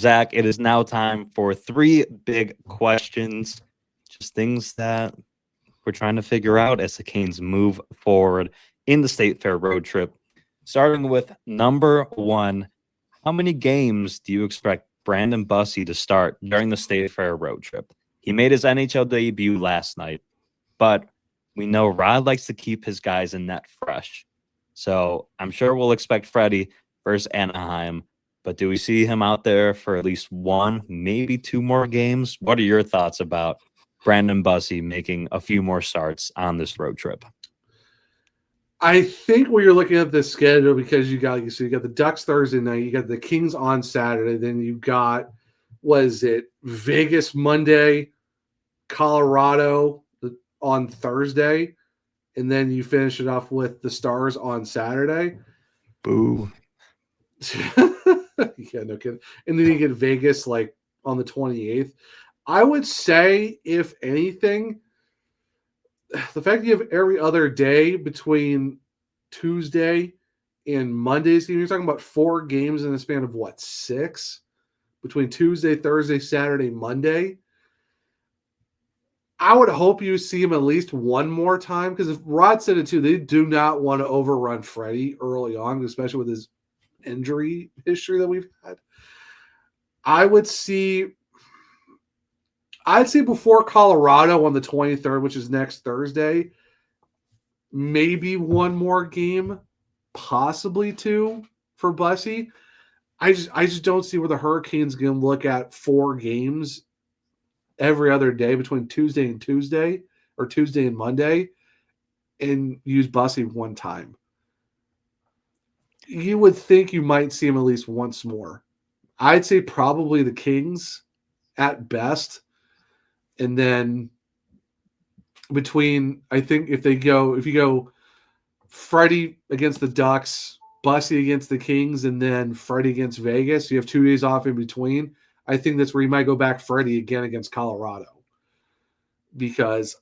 Zach, it is now time for 3 big questions, just things that we're trying to figure out as the Canes move forward in the State Fair road trip. Starting with number 1, how many games do you expect Brandon Bussi to start during the State Fair road trip? He made his NHL debut last night, but we know Rod likes to keep his guys in net fresh. So I'm sure we'll expect Freddie versus Anaheim, but do we see him out there for at least 1, maybe 2 more games? What are your thoughts about Brandon Bussi making a few more starts on this road trip? I think when you're looking at the schedule, because you got the Ducks Thursday night, you got the Kings on Saturday, then you got, Vegas Monday, Colorado on Thursday, and then you finish it off with the Stars on Saturday. Boo. Yeah, no kidding. And then you get Vegas on the 28th. I would say, if anything, the fact that you have every other day between Tuesday and Mondays, you're talking about 4 games in the span of 6? Between Tuesday, Thursday, Saturday, Monday. I would hope you see him at least 1 more time, because if Rod said it too, they do not want to overrun Freddie early on, especially with his injury history that we've had. I'd say before Colorado on the 23rd, which is next Thursday, maybe 1 more game, possibly 2 for Bussi. I just don't see where the Hurricanes can look at 4 games every other day between Tuesday and Tuesday, or Tuesday and Monday, and use Bussi 1 time. You would think you might see him at least once more. I'd say probably the Kings at best. And then if you go Freddie against the Ducks, Bussi against the Kings, and then Freddie against Vegas, you have 2 days off in between. I think that's where you might go back Freddie again against Colorado. Because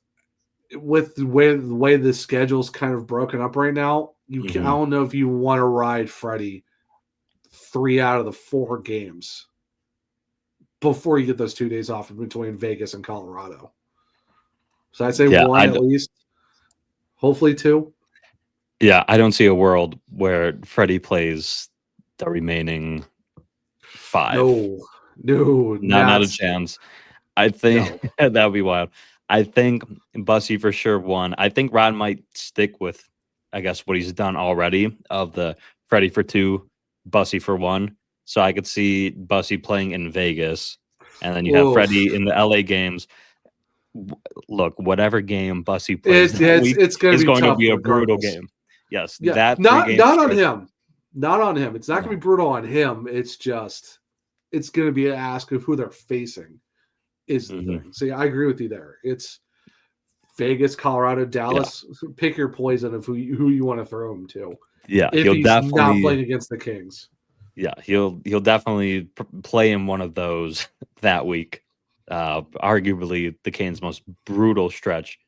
with the way the schedule's kind of broken up right now, I don't know if you want to ride Freddie 3 out of the 4 games before you get those 2 days off in between Vegas and Colorado. So I'd say 1 at least. Hopefully 2. Yeah, I don't see a world where Freddie plays the remaining 5. No, not a chance. I think that would be wild. I think Bussi for sure 1. I think Rod might stick with, I guess, what he's done already of the Freddie for 2, Bussi for 1. So I could see Bussi playing in Vegas, and then you have Freddie in the LA games. Look, whatever game Bussi plays that week is going to be a brutal game. Yes, yeah. Not on him. Not on him. It's not going to be brutal on him. It's going to be an ask of who they're facing is the thing. So yeah, I agree with you there. It's Vegas, Colorado, Dallas. Yeah. Pick your poison of who you want to throw him to. Yeah, if he's not playing against the Kings. Yeah, he'll definitely play in one of those that week. Arguably the Canes' most brutal stretch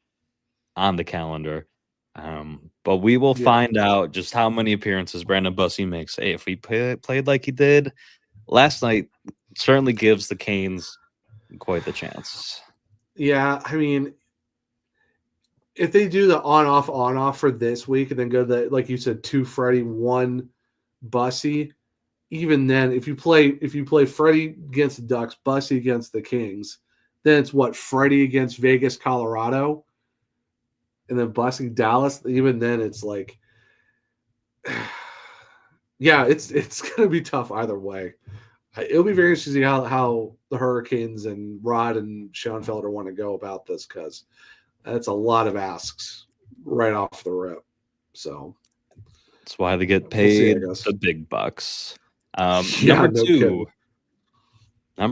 on the calendar. But we will find out just how many appearances Brandon Bussi makes. Hey, if he played like he did last night, certainly gives the Canes quite the chance. Yeah, I mean, if they do the on-off for this week and then go like you said, 2 Freddie, 1 Bussi, even then, if you play Freddie against the Ducks, Bussi against the Kings, then it's Freddie against Vegas, Colorado, and then Bussi Dallas. Even then, it's it's going to be tough either way. It'll be very interesting to see how the Hurricanes and Rod and Schoenfelder want to go about this, because that's a lot of asks right off the rip. So that's why they get paid the big bucks. Number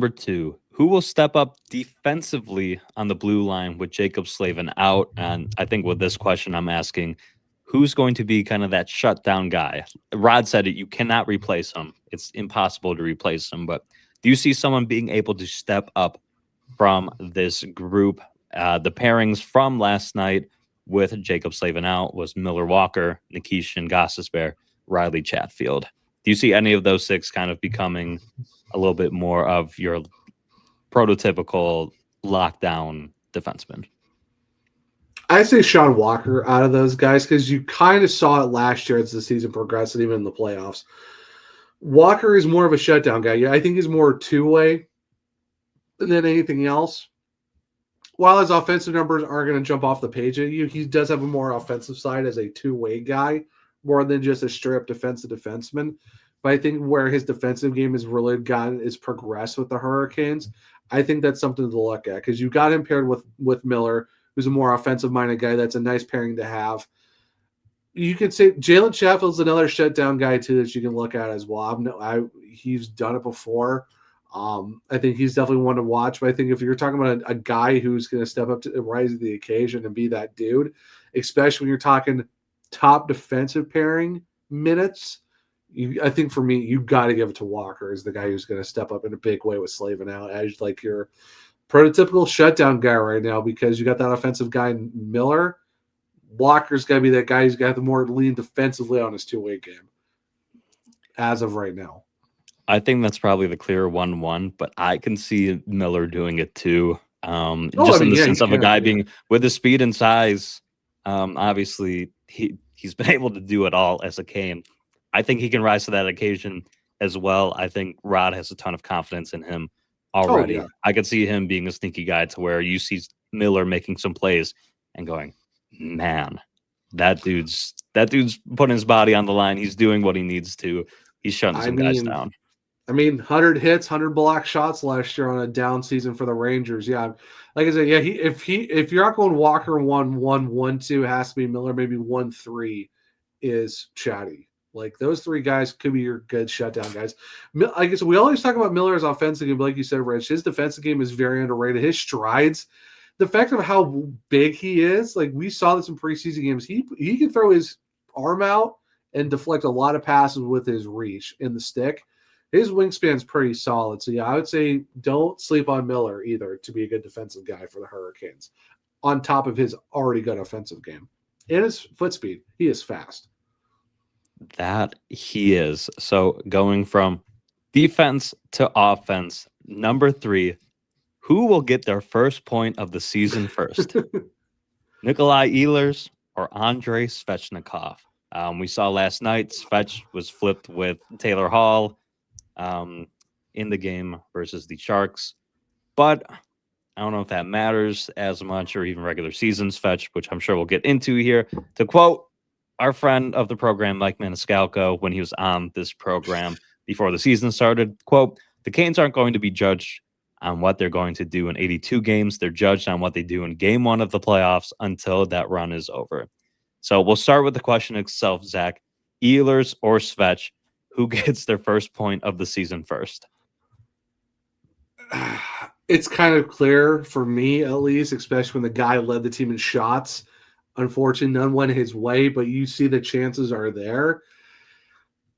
two, who will step up defensively on the blue line with Jacob Slavin out? And I think with this question, I'm asking, who's going to be kind of that shutdown guy? Rod said it, you cannot replace him. It's impossible to replace him. But do you see someone being able to step up from this group? The pairings from last night with Jacob Slavin out was Miller Walker, Nikishin Gostisbehere, Riley Chatfield. Do you see any of those 6 kind of becoming a little bit more of your prototypical lockdown defenseman? I say Sean Walker out of those guys because you kind of saw it last year as the season progressed, and even in the playoffs. Walker is more of a shutdown guy. Yeah, I think he's more two-way than anything else. While his offensive numbers aren't going to jump off the page at you, he does have a more offensive side as a two-way guy, more than just a straight-up defensive defenseman. But I think where his defensive game has really progressed with the Hurricanes, I think that's something to look at because you got him paired with Miller, who's a more offensive-minded guy. That's a nice pairing to have. You could say Jalen Sheffield's another shutdown guy too that you can look at as well. He's done it before. I think he's definitely one to watch. But I think if you're talking about a guy who's going to step up to rise to the occasion and be that dude, especially when you're talking top defensive pairing minutes, I think for me, you got to give it to Walker as the guy who's going to step up in a big way with Slavin out as like your prototypical shutdown guy right now because you got that offensive guy in Miller. Walker's got to be that guy who's got the more lean defensively on his two-way game as of right now. I think that's probably the clear 1-1, but I can see Miller doing it too. In the sense of a guy being with the speed and size. Obviously, he's been able to do it all as a Kane. I think he can rise to that occasion as well. I think Rod has a ton of confidence in him already. Oh, yeah. I could see him being a sneaky guy to where you see Miller making some plays and going, man, that dude's putting his body on the line. He's doing what he needs to. He's shutting some guys down. 100 hits, 100 block shots last year on a down season for the Rangers. Yeah, like I said, yeah. If you're not going Walker 1-1, 1-2, it has to be Miller. Maybe 1-3 is Chatty. Like those three guys could be your good shutdown guys. I guess we always talk about Miller's offensive game, but like you said, Rich, his defensive game is very underrated. His strides, the fact of how big he is, like we saw this in preseason games. He can throw his arm out and deflect a lot of passes with his reach in the stick. His wingspan's pretty solid. So, yeah, I would say don't sleep on Miller either to be a good defensive guy for the Hurricanes on top of his already good offensive game. And his foot speed. He is fast. That he is. So going from defense to offense, number 3, who will get their first point of the season first? Nikolai Ehlers or Andrei Svechnikov? We saw last night Svech was flipped with Taylor Hall in the game versus the Sharks. But I don't know if that matters as much or even regular season Svech, which I'm sure we'll get into here. To quote our friend of the program, Mike Maniscalco, when he was on this program before the season started, quote, "The Canes aren't going to be judged on what they're going to do in 82 games. They're judged on what they do in game 1 of the playoffs until that run is over." So we'll start with the question itself, Zach. Ehlers or Svech, who gets their first point of the season first? It's kind of clear for me, at least, especially when the guy led the team in shots. Unfortunately, none went his way, but you see the chances are there.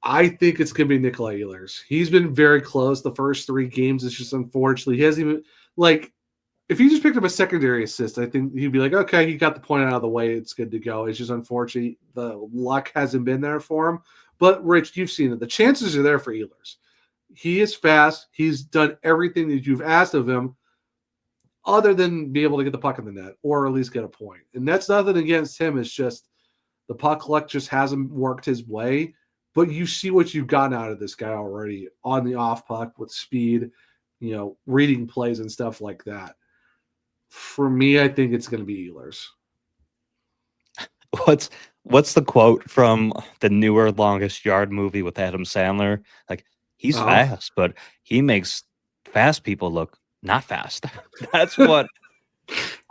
I think it's going to be Nikolai Ehlers. He's been very close the first 3 games. It's just unfortunately, he hasn't even, like, if he just picked up a secondary assist, I think he'd be like, okay, he got the point out of the way. It's good to go. It's just unfortunately, the luck hasn't been there for him. But, Rich, you've seen it. The chances are there for Ehlers. He is fast. He's done everything that you've asked of him other than be able to get the puck in the net or at least get a point. And that's nothing against him. It's just the puck luck just hasn't worked his way. But you see what you've gotten out of this guy already on the off puck with speed, reading plays and stuff like that. For me, I think it's going to be Ehlers. What's the quote from the newer Longest Yard movie with Adam Sandler? Like, he's fast, but he makes fast people look not fast. That's what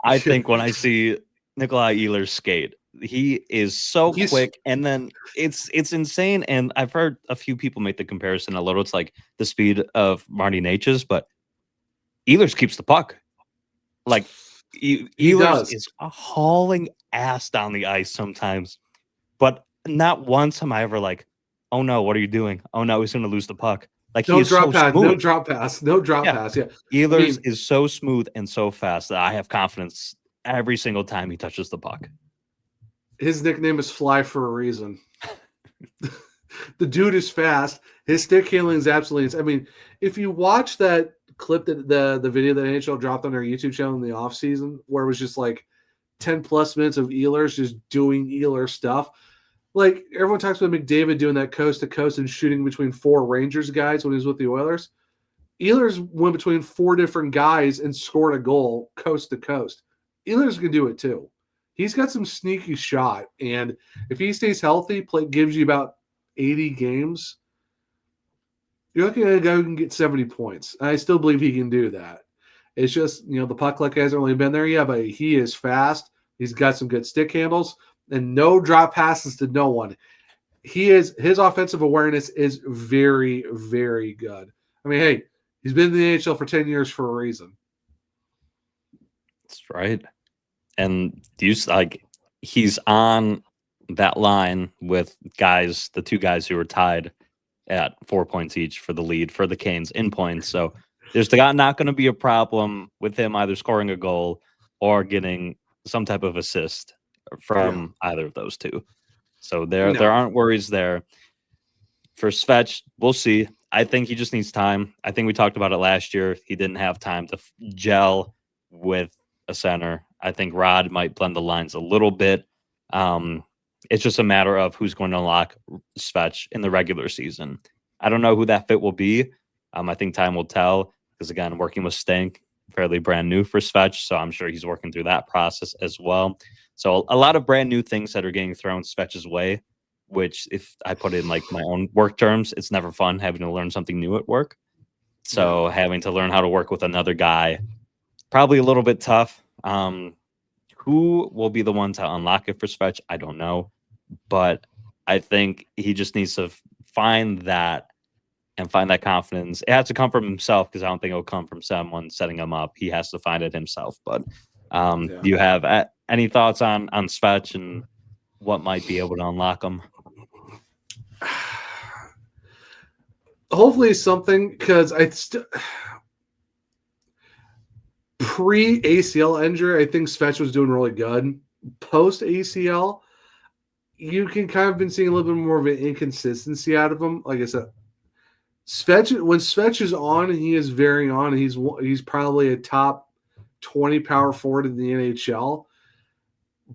I think when I see Nikolai Ehlers skate. He is so quick, and then it's insane. And I've heard a few people make the comparison a little. It's like the speed of Marty Necas, but Ehlers keeps the puck. Like, Ehlers is hauling ass down the ice sometimes, but not once am I ever like, oh no, what are you doing? Oh no, he's going to lose the puck. Like, no drop pass, no drop pass. Yeah, Ehlers is so smooth and so fast that I have confidence every single time he touches the puck. His nickname is Fly for a reason. The dude is fast. His stick handling is absolutely. I mean, if you watch that clip that the video that NHL dropped on their YouTube channel in the offseason, where it was just like 10 plus minutes of Ehlers just doing Ehlers stuff. Like everyone talks about McDavid doing that coast to coast and shooting between 4 Rangers guys when he was with the Oilers. Ehlers went between 4 different guys and scored a goal coast to coast. Ehlers can do it too. He's got some sneaky shot, and if he stays healthy, gives you about 80 games. You're looking at a guy who can get 70 points. I still believe he can do that. It's just, the puck luck hasn't really been there yet, but he is fast. He's got some good stick handles and no drop passes to no one. His offensive awareness is very, very good. I mean, hey, he's been in the NHL for 10 years for a reason. That's right. And he's on that line with the 2 guys who were tied at 4 points each for the lead for the Canes in points. So there's not going to be a problem with him either scoring a goal or getting some type of assist from either of those 2. So there aren't worries there. For Svech, we'll see. I think he just needs time. I think we talked about it last year. He didn't have time to gel with a center. I think Rod might blend the lines a little bit. It's just a matter of who's going to unlock Svech in the regular season. I don't know who that fit will be. I think time will tell because, again, working with Stank, fairly brand new for Svech, so I'm sure he's working through that process as well. So a lot of brand new things that are getting thrown Svech's way, which if I put it in like my own work terms, it's never fun having to learn something new at work. So having to learn how to work with another guy, probably a little bit tough. Who will be the one to unlock it for Svech? I don't know. But I think he just needs to find that confidence. It has to come from himself because I don't think it'll come from someone setting him up. He has to find it himself. But do you have any thoughts on Svech and what might be able to unlock him? Hopefully something, because pre-ACL injury, I think Svech was doing really good. Post-ACL, you can kind of been seeing a little bit more of an inconsistency out of him. Like I said, when Svech is on, he is very on. He's probably a top 20 power forward in the NHL.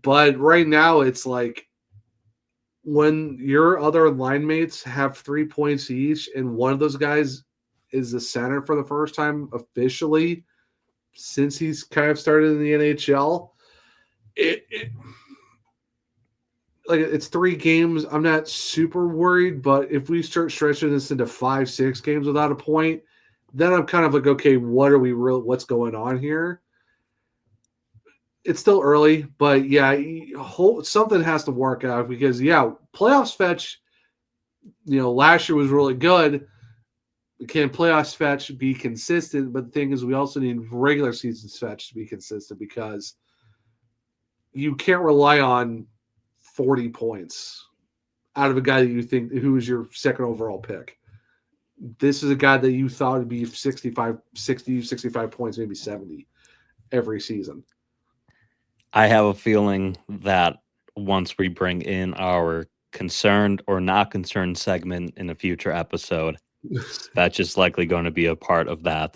But right now, it's like when your other line mates have 3 points each, and one of those guys is the center for the first time officially since he's kind of started in the NHL, it's 3 games. I'm not super worried, but if we start stretching this into 5-6 games without a point, then I'm kind of like, okay, what's going on here? It's still early, but something has to work out because playoffs fetch, last year was really good. Can playoffs fetch be consistent? But the thing is, we also need regular season fetch to be consistent because you can't rely on 40 points out of a guy that you think who is your second overall pick. This is a guy that you thought would be 65 points, maybe 70 every season. I have a feeling that once we bring in our concerned or not concerned segment in a future episode, that's just likely going to be a part of that.